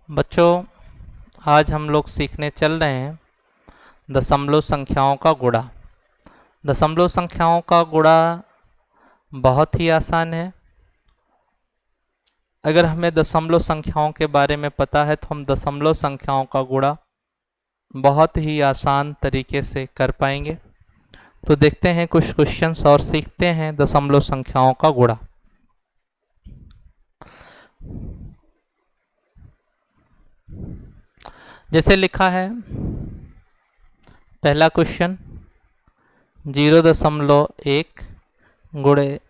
बच्चों, आज हम लोग सीखने चल रहे हैं दशमलव संख्याओं का गुणा। दशमलव संख्याओं का गुणा बहुत ही आसान है। अगर हमें दशमलव संख्याओं के बारे में पता है तो हम दशमलव संख्याओं का गुणा बहुत ही आसान तरीके से कर पाएंगे। तो देखते हैं कुछ क्वेश्चंस और सीखते हैं दशमलव संख्याओं का गुणा। जैसे लिखा है पहला क्वेश्चन 0.1 गुणे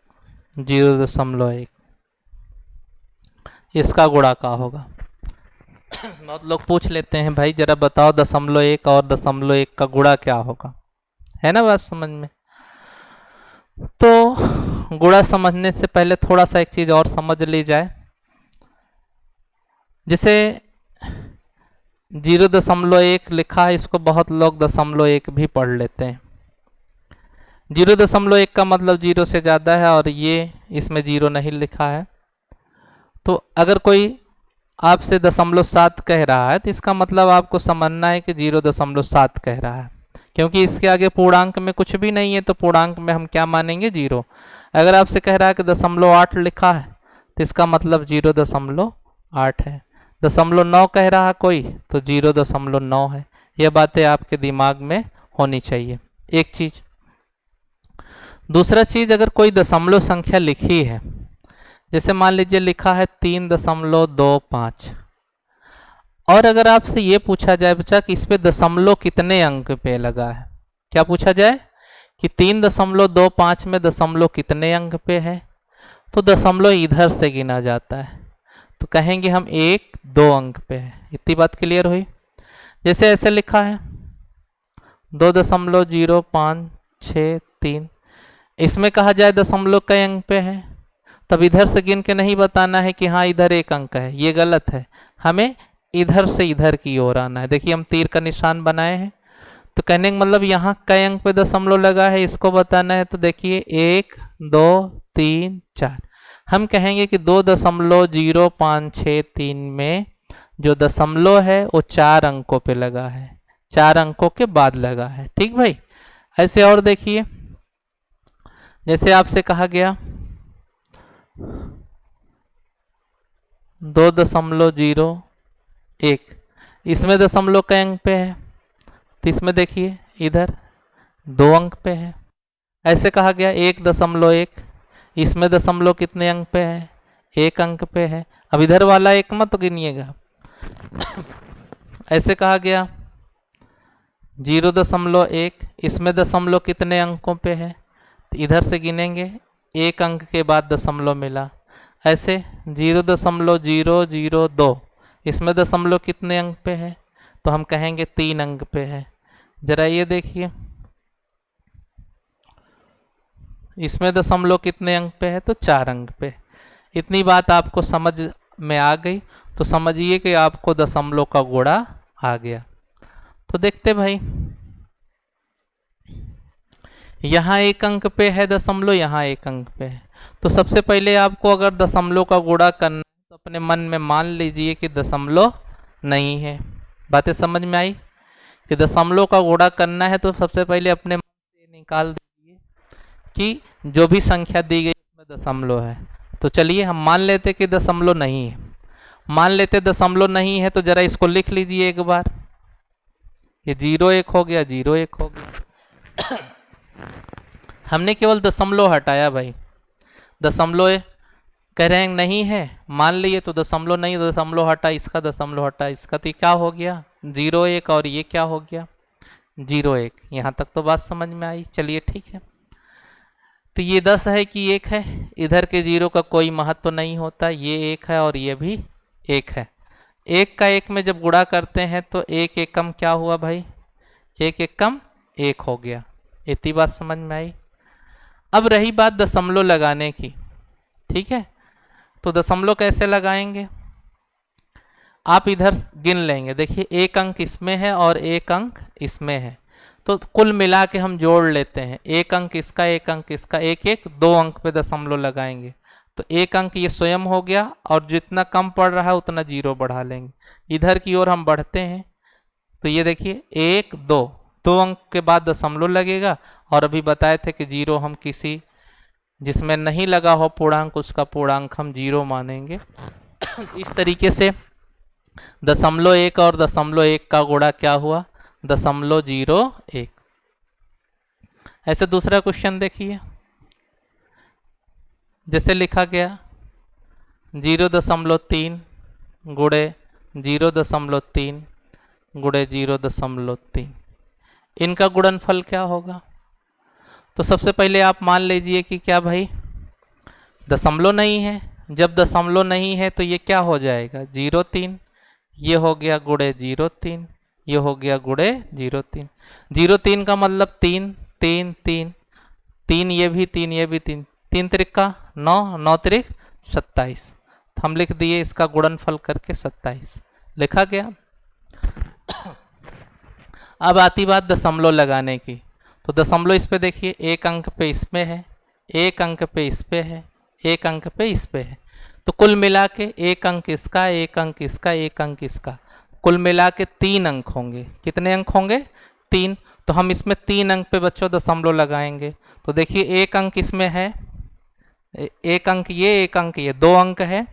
0.1, इसका गुणा का होगा। बहुत लोग पूछ लेते हैं भाई जरा बताओ 0.1 और 0.1 का गुणा क्या होगा, है ना बात समझ में। तो गुणा समझने से पहले थोड़ा सा एक चीज और समझ ली जाए। जैसे 0.1 लिखा है, इसको बहुत लोग 0.1 भी पढ़ लेते हैं। 0.1 का मतलब 0 से ज़्यादा है और ये इसमें 0 नहीं लिखा है। तो अगर कोई आपसे 0.7 कह रहा है तो इसका मतलब आपको समझना है कि 0.7 कह रहा है, क्योंकि इसके आगे पूर्णांक में कुछ भी नहीं है तो पूर्णांक में हम क्या मानेंगे 0। अगर आपसे कह रहा है कि 0.8 लिखा है तो इसका मतलब 0.8 है। 0.9 कह रहा कोई तो 0.9 है। यह बातें आपके दिमाग में होनी चाहिए, एक चीज। दूसरा चीज, अगर कोई दशमलव संख्या लिखी है, जैसे मान लीजिए लिखा है 3.25, और अगर आपसे ये पूछा जाए बच्चा कि इस पे दशमलव कितने अंक पे लगा है, क्या पूछा जाए कि 3.25 में दशमलव कितने अंक पे है, तो दशमलव इधर से गिना जाता है तो कहेंगे हम 1-2 अंक पे है। इतनी बात क्लियर हुई। जैसे ऐसे लिखा है 2.0563, इसमें कहा जाए दशमलव कई अंक पे है, तब इधर से गिन के नहीं बताना है कि हाँ इधर 1 अंक है, ये गलत है। हमें इधर से इधर की ओर आना है। देखिए हम तीर का निशान बनाए हैं, तो कहने का मतलब यहाँ कई अंक पे दशमलव लगा है इसको बताना है। तो देखिए 1, 2, 3, 4, हम कहेंगे कि 2.0563 में जो दशमलव है वो 4 अंकों पे लगा है, 4 अंकों के बाद लगा है। ठीक भाई। ऐसे और देखिए, जैसे आपसे कहा गया 2.01, इसमें दशमलव कई अंक पे है, तो इसमें देखिए इधर 2 अंक पे है। ऐसे कहा गया 1.1, इसमें दशमलव कितने अंक पे है, 1 अंक पे है। अब इधर वाला 1 मत गिनिएगा। ऐसे कहा गया 0.1, इसमें दशमलव कितने अंकों पे है, तो इधर से गिनेंगे, 1 अंक के बाद दशमलव मिला। ऐसे 0.002, इसमें दशमलव कितने अंक पे है, तो हम कहेंगे 3 अंक पे है। जरा ये देखिए इसमें दशमलव कितने अंक पे है, तो 4 अंक पे। इतनी बात आपको समझ में आ गई तो समझिए कि आपको दशमलव का गुणा आ गया। तो देखते भाई, यहाँ 1 अंक पे है दशमलव, यहाँ 1 अंक पे है। तो सबसे पहले आपको अगर दशमलव का गुणा करना है तो अपने मन में मान लीजिए कि दशमलव नहीं है। बातें समझ में आई कि दशमलव का गुणा करना है तो सबसे पहले अपने मन से निकाल दीजिए कि जो भी संख्या दी गई उसमें दशमलव है। तो चलिए हम मान लेते कि दशमलव नहीं है। मान लेते दशमलव नहीं है तो जरा इसको लिख लीजिए एक बार। ये 0-1 हो गया, 0-1 हो गया। हमने केवल दशमलव हटाया भाई। दशमलव कह रहे हैं नहीं है, मान लिए तो दशमलव नहीं, दशमलव हटा इसका, दशमलव हटा इसका, तो क्या हो गया 0-1, और ये क्या हो गया 0-1। यहाँ तक तो बात समझ में आई। चलिए ठीक है। तो ये 10 है कि 1 है, इधर के 0 का कोई महत्व नहीं होता, ये 1 है और ये भी 1 है। 1 का 1 में जब गुणा करते हैं तो 1 एकम क्या हुआ भाई, 1 एकम 1 हो गया। इतनी बात समझ में आई। अब रही बात दशमलव लगाने की, ठीक है। तो दशमलव कैसे लगाएंगे, आप इधर गिन लेंगे। देखिए 1 अंक इसमें है और 1 अंक इसमें है, तो कुल मिला के हम जोड़ लेते हैं। 1 अंक इसका, 1 अंक इसका, 1-1, 2 अंक पे दशमलव लगाएंगे तो एक अंक ये स्वयं हो गया, और जितना कम पड़ रहा है उतना जीरो बढ़ा लेंगे। इधर की ओर हम बढ़ते हैं, तो ये देखिए 1 2, 2 अंक के बाद दशमलव लगेगा, और अभी बताए थे कि जीरो हम किसी जिसमें नहीं लगा हो पूर्णांक उसका पूर्णांक हम जीरो मानेंगे। इस तरीके से 0.1 और 0.1 का गुणा क्या हुआ, 0.01। ऐसे दूसरा क्वेश्चन देखिए, जैसे लिखा गया 0.3 गुणे 0.3 गुणे 0.3, इनका गुणनफल क्या होगा। तो सबसे पहले आप मान लीजिए कि क्या भाई दशमलव नहीं है, जब दशमलव नहीं है तो ये क्या हो जाएगा 0.3, ये हो गया गुणे 0.3, ये हो गया गुणे 0.3। 0.3 का मतलब 3 3 3 3, ये भी 3 ये भी 3, 3 त्रिका 9, 9 त्रिक 27, हम लिख दिए इसका गुणनफल करके 27 लिखा गया। अब आती बात दशमलव लगाने की, तो दशमलव इस पे देखिए, एक अंक पे इसमें है, एक अंक पे इस पे है, एक अंक पे इस पे है, तो कुल मिला के एक अंक इसका, एक अंक इसका, एक अंक इसका, कुल मिला के 3 अंक होंगे। कितने अंक होंगे 3। तो हम इसमें 3 अंक पे बच्चों दशमलव लगाएंगे। तो देखिए एक अंक इसमें है, एक अंक ये, एक अंक ये, 2 अंक है,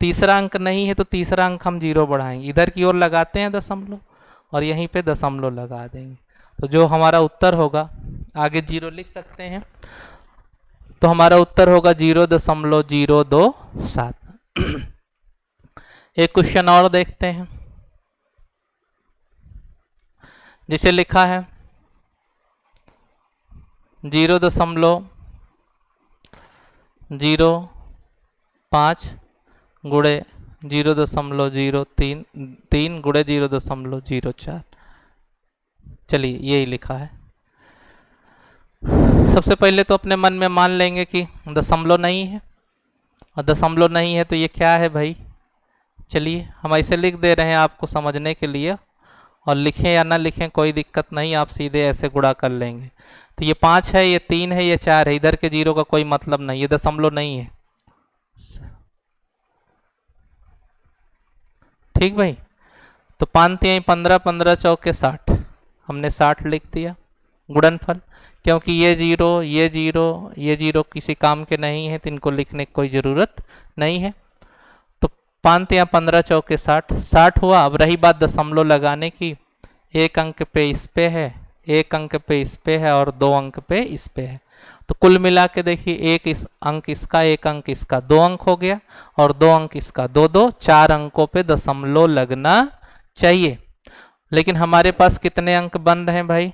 तीसरा अंक नहीं है तो तीसरा अंक हम जीरो बढ़ाएंगे, इधर की ओर लगाते हैं दशमलव और यहीं पे दशमलव लगा देंगे। तो जो हमारा उत्तर होगा, आगे जीरो लिख सकते हैं, तो हमारा उत्तर होगा 0.027। एक क्वेश्चन और देखते हैं, जिसे लिखा है 0.05 गुणे 0.033 गुणे 0.04। चलिए यही लिखा है। सबसे पहले तो अपने मन में मान लेंगे कि दशमलव नहीं है, और दशमलव नहीं है तो ये क्या है भाई। चलिए हम ऐसे लिख दे रहे हैं आपको समझने के लिए, और लिखें या ना लिखें कोई दिक्कत नहीं, आप सीधे ऐसे गुणा कर लेंगे। तो ये 5 है, ये 3 है, ये 4 है, इधर के जीरो का कोई मतलब नहीं, ये दशमलव नहीं है। ठीक भाई, तो 5 3 15, 15 चौके 60, हमने 60 लिख दिया गुणनफल, क्योंकि ये जीरो ये जीरो ये जीरो किसी काम के नहीं है तो इनको लिखने की कोई ज़रूरत नहीं है। तो 5 या 15 चौके 60, 60 हुआ। अब रही बात दशमलव लगाने की, एक अंक पे इस पे है, एक अंक पे इस पे है, और 2 अंक पे इस पे है, तो कुल मिला के देखिए एक इस अंक इसका, एक अंक इसका, 2 अंक हो गया, और 2 अंक इसका, 2 2 4 अंकों पे दशमलव लगना चाहिए। लेकिन हमारे पास कितने अंक बन रहे हैं भाई,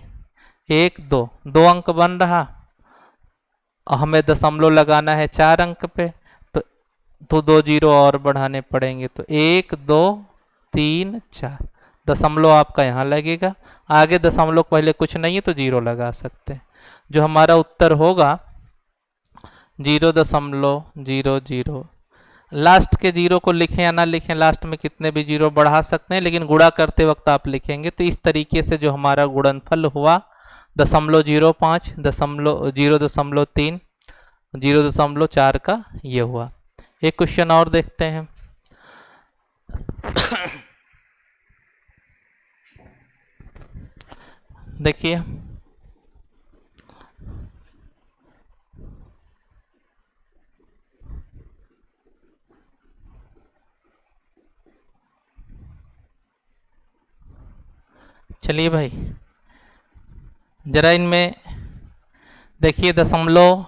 1 2, 2 अंक बन रहा, और हमें दशमलव लगाना है 4 अंक पे, तो 2 जीरो और बढ़ाने पड़ेंगे, तो 1 2 3 4 दशमलव आपका यहाँ लगेगा। आगे दशमलव पहले कुछ नहीं है तो जीरो लगा सकते हैं। जो हमारा उत्तर होगा 0.00, लास्ट के जीरो को लिखें या ना लिखें, लास्ट में कितने भी जीरो बढ़ा सकते हैं, लेकिन गुणा करते वक्त आप लिखेंगे। तो इस तरीके से जो हमारा गुणनफल हुआ 0.05, 0.3, 0.4 का ये हुआ। एक क्वेश्चन और देखते हैं। देखिए चलिए भाई जरा इनमें देखिए, दशमलव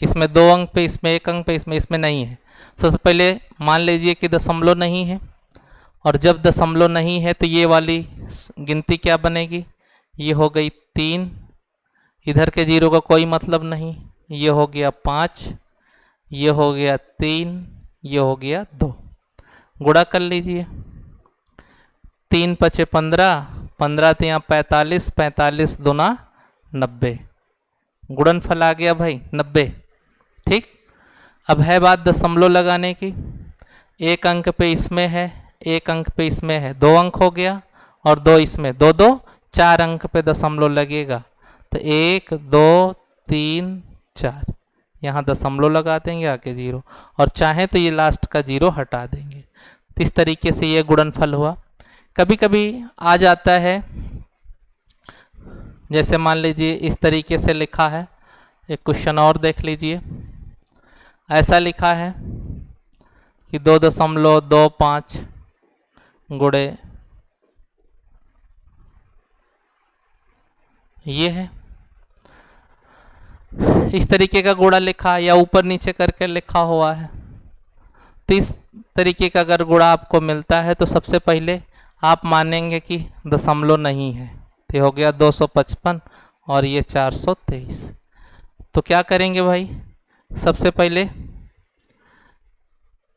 इसमें 2 अंक पे, इसमें 1 अंक पे, इसमें नहीं है। सबसे पहले मान लीजिए कि दशमलव नहीं है, और जब दशमलव नहीं है तो ये वाली गिनती क्या बनेगी, ये हो गई 3, इधर के जीरो का कोई मतलब नहीं, ये हो गया 5, ये हो गया 3, ये हो गया 2, गुणा कर लीजिए। 3 पचे 15, 15 तिया 45, 45 दूना 90, गुणनफल आ गया भाई 90। ठीक, अब है बात दशमलव लगाने की, एक अंक पे इसमें है, एक अंक पे इसमें है, 2 अंक हो गया, और 2 इसमें, 2 2 4 अंक पे दशमलव लगेगा, तो 1 2 3 4, यहाँ दशमलव लगा देंगे, आगे जीरो, और चाहे तो ये लास्ट का जीरो हटा देंगे। तो इस तरीके से ये गुणनफल हुआ। कभी कभी आ जाता है, जैसे मान लीजिए इस तरीके से लिखा है, एक क्वेश्चन और देख लीजिए। ऐसा लिखा है कि 2.25 गुणे ये है, इस तरीके का गुणा लिखा या ऊपर नीचे करके लिखा हुआ है। तो इस तरीके का अगर गुणा आपको मिलता है तो सबसे पहले आप मानेंगे कि दशमलव नहीं है। तो हो गया 255 और ये 423। तो क्या करेंगे भाई, सबसे पहले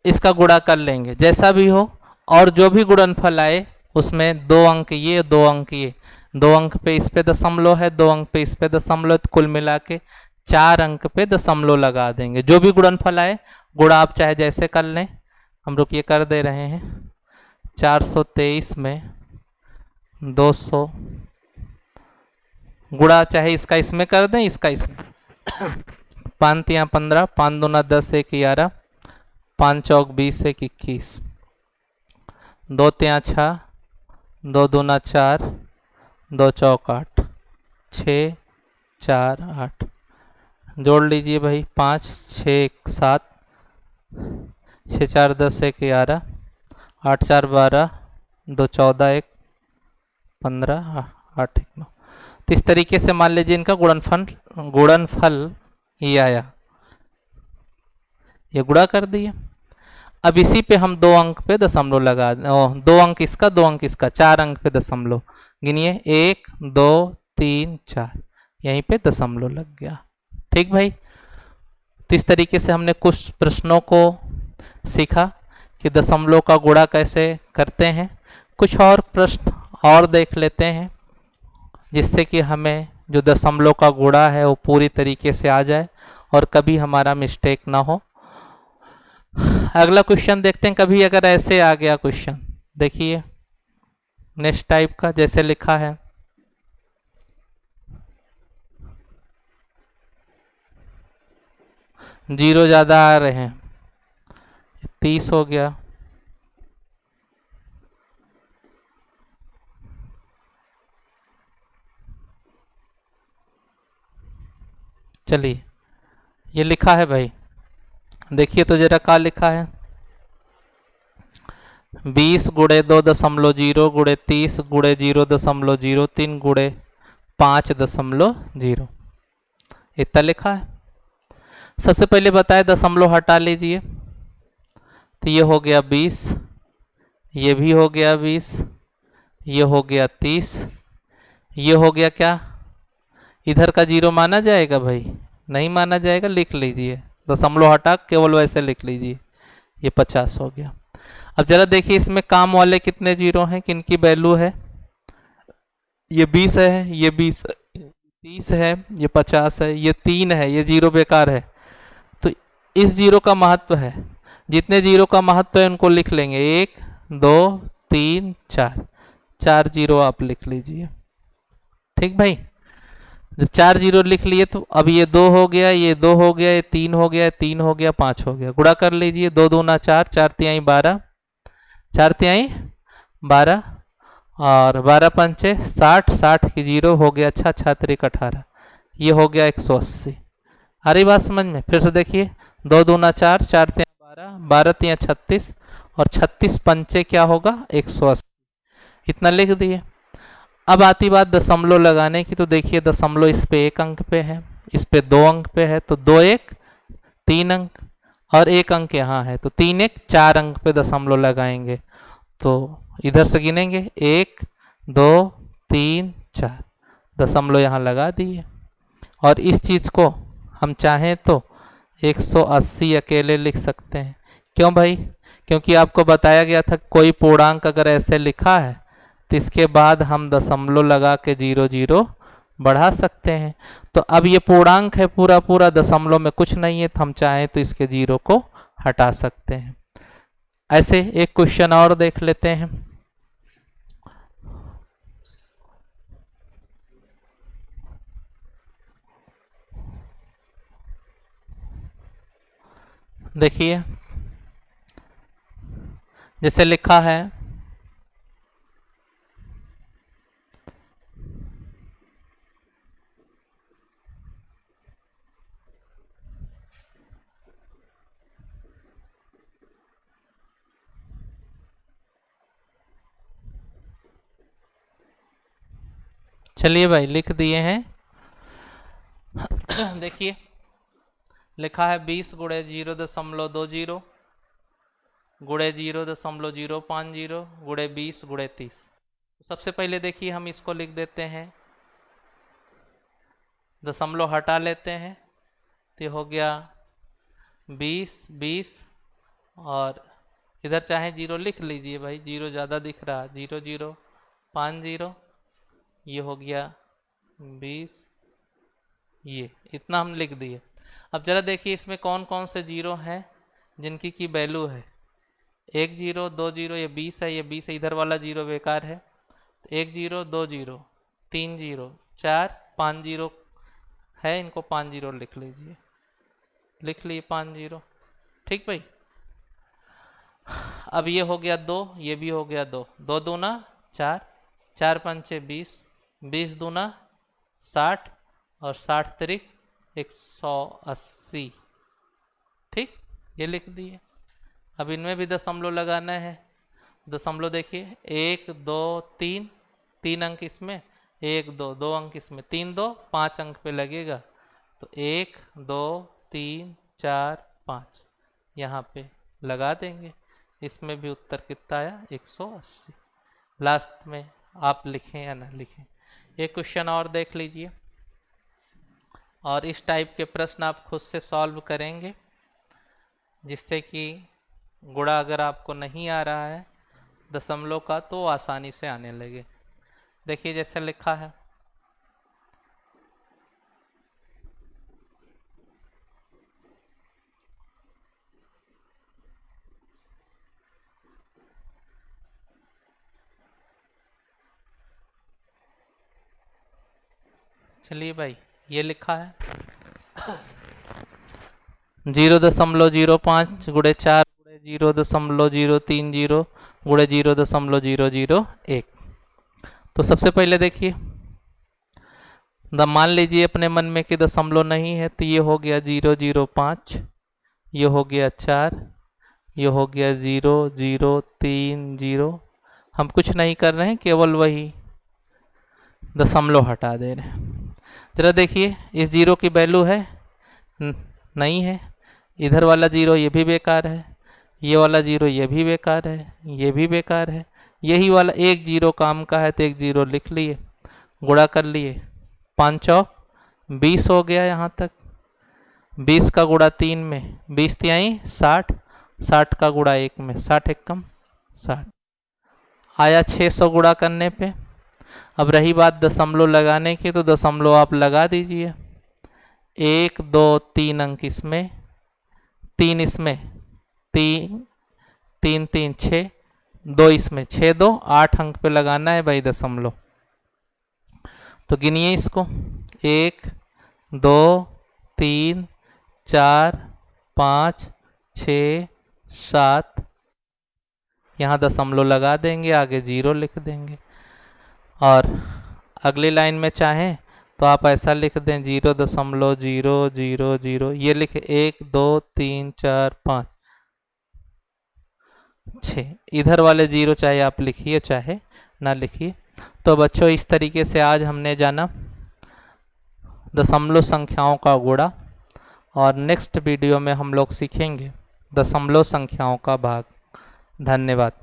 इसका गुणा कर लेंगे जैसा भी हो, और जो भी गुणनफल आए उसमें 2 अंक ये 2 अंक ये, 2 अंक पे इस पे दशमलव है, 2 अंक पे इस पे दशमलव, तो कुल मिला के 4 अंक पे दशमलव लगा देंगे। जो भी गुणनफल आए, गुणा आप चाहे जैसे कर लें, हम लोग ये कर दे रहे हैं। 423 में 200 गुणा चाहे इसका इसमें कर दें, इसका इसमें। 5 तियाँ 15, 5 दूना 10, 1 11, 5 चौक 20, 1 21, 2 तियाँ 6, 2 दूना 4, 2 चौक 8, 6 4 8, जोड़ लीजिए भाई। 5 6 1 7, 6 4 10, 1 11, 8 4 12, 2 14, 1 15, 8 1 9। तो इस तरीके से मान लीजिए इनका गुणनफल ये आया, ये गुणा कर दिया। अब इसी पे हम 2 अंक पे दशमलव लगा, 2 अंक इसका 2 अंक इसका, 4 अंक पे दशमलव गिनिए, 1 2 3 4, यहीं पे दशमलव लग गया। ठीक भाई। तो इस तरीके से हमने कुछ प्रश्नों को सीखा कि दशमलव का गुणा कैसे करते हैं। कुछ और प्रश्न और देख लेते हैं, जिससे कि हमें जो दशमलव का गुणा है वो पूरी तरीके से आ जाए और कभी हमारा मिस्टेक ना हो। अगला क्वेश्चन देखते हैं। कभी अगर ऐसे आ गया क्वेश्चन, देखिए नेक्स्ट टाइप का, जैसे लिखा है 0 ज़्यादा आ रहे हैं, 30 हो गया, चलिए ये लिखा है भाई, देखिए तो जरा क्या लिखा है। 20 गुणे 2.0 गुणे 30 गुणे 0.03 गुणे 5.0, इतना लिखा है। सबसे पहले बताए दशमलव हटा लीजिए, तो ये हो गया 20, ये भी हो गया 20, ये हो गया 30, ये हो गया क्या, इधर का जीरो माना जाएगा भाई? नहीं माना जाएगा, लिख लीजिए, दशमलव हटा केवल वैसे लिख लीजिए, ये 50 हो गया। अब जरा देखिए इसमें काम वाले कितने जीरो हैं, किनकी वैल्यू है। ये 20 है, ये 20, 30 है, ये 50 है, ये 3 है, ये जीरो बेकार है। तो इस जीरो का महत्व है, जितने जीरो का महत्व है उनको लिख लेंगे, 1 2 3 4, 4 जीरो आप लिख लीजिए। ठीक भाई, जब 4 जीरो लिख लिए तो अब ये 2 हो गया, ये 2 हो गया, ये 3 हो गया, 3 हो गया, 5 हो गया। गुणा कर लीजिए, 2 दूना 4, 4 तिहाई 12, 4 तिहाई 12, और 12 पंचे 60, 60 की जीरो हो गया, 6 छात्रिक 18, ये हो गया 180। आ रही बात समझ में? फिर से देखिए, 2 दूना 4, 4 तिहाई 12, 12 तिहाई 36, और 36 पंचे क्या होगा, 180, इतना लिख दिए। अब आती बात दशमलव लगाने की, तो देखिए दशमलव इस पे 1 अंक पे है, इस पे 2 अंक पे है, तो 2 1 3 अंक, और 1 अंक यहाँ है, तो 3 1 4 अंक पे दशमलव लगाएंगे। तो इधर से गिनेंगे, 1 2 3 4, दशमलव यहाँ लगा दिए। और इस चीज़ को हम चाहें तो 180 अकेले लिख सकते हैं। क्यों भाई? क्योंकि आपको बताया गया था कोई पूर्णांक अगर ऐसे लिखा है तो इसके बाद हम दशमलव लगा के 0 0 बढ़ा सकते हैं। तो अब ये पूर्णांक है, पूरा पूरा दशमलव में कुछ नहीं है, तो हम चाहें तो इसके 0 को हटा सकते हैं। ऐसे एक क्वेश्चन और देख लेते हैं। देखिए जैसे लिखा है चलिए भाई लिख दिए हैं। देखिए लिखा है 20 गुणे 0.20 गुणे 0.050 गुणे 20 गुणे 30। सबसे पहले देखिए हम इसको लिख देते हैं, दशमलव हटा लेते हैं तो हो गया 20 और इधर चाहे जीरो लिख लीजिए भाई, जीरो ज़्यादा दिख रहा, 0.050 ये हो गया 20, ये इतना हम लिख दिए। अब जरा देखिए इसमें कौन कौन से जीरो हैं जिनकी की वैल्यू है 1 0 2 0, ये 20 है, ये 20 है, इधर वाला जीरो बेकार है, तो 1 0 2 0 3 0 4 5 जीरो है, इनको 5 जीरो लिख लीजिए, लिख लिए 5 जीरो। ठीक भाई, अब ये हो गया 2, ये भी हो गया 2, 2 दूना 4, 4 पंचे 20, 20 दूना 60 और 60 तिरिक 180। ठीक, ये लिख दिए। अब इनमें भी दशमलव लगाना है, दशमलव देखिए 1 2 3, 3 अंक इसमें, 1 2 2 अंक इसमें, 3 2 5 अंक पे लगेगा, तो 1 2 3 4 5 यहाँ पे लगा देंगे। इसमें भी उत्तर कितना आया 180। लास्ट में आप लिखें या ना लिखें। एक क्वेश्चन और देख लीजिए, और इस टाइप के प्रश्न आप खुद से सॉल्व करेंगे, जिससे कि गुणा अगर आपको नहीं आ रहा है दशमलव का तो आसानी से आने लगे। देखिए जैसे लिखा है चलिए भाई ये लिखा है 0.05 गुणे 4 गुणे 0.030 गुणे 0.001। तो सबसे पहले देखिए मान लीजिए अपने मन में कि दशमलव नहीं है, तो ये हो गया 0.05, ये हो गया 4, ये हो गया 0.030। हम कुछ नहीं कर रहे हैं, केवल वही दशमलव हटा दे रहे हैं। जरा देखिए इस जीरो की वैल्यू है नहीं है, इधर वाला जीरो ये भी बेकार है, ये वाला जीरो ये भी बेकार है, ये भी बेकार है, यही वाला एक जीरो काम का है, तो एक जीरो लिख लिए, गुणा कर लिए, 5 चौक 20 हो गया। यहाँ तक 20 का गुणा 3 में 20 तिहाई 60, 60 का गुणा 1 में 60 एकम 60 आया 600 गुणा करने पे। अब रही बात दशमलव लगाने की, तो दशमलव आप लगा दीजिए, 1 2 3 अंक इसमें, 3 इसमें, 3 3 3 6, 2 इसमें, 6 2 8 अंक पे लगाना है भाई दशमलव। तो गिनिए इसको, 1 2 3 4 5 6 7, यहाँ दशमलव लगा देंगे, आगे जीरो लिख देंगे। और अगली लाइन में चाहें तो आप ऐसा लिख दें 0.000, ये लिखे 1 2 3 4 5 6, इधर वाले जीरो चाहे आप लिखिए चाहे ना लिखिए। तो बच्चों इस तरीके से आज हमने जाना दशमलव संख्याओं का गुणा, और नेक्स्ट वीडियो में हम लोग सीखेंगे दशमलव संख्याओं का भाग। धन्यवाद।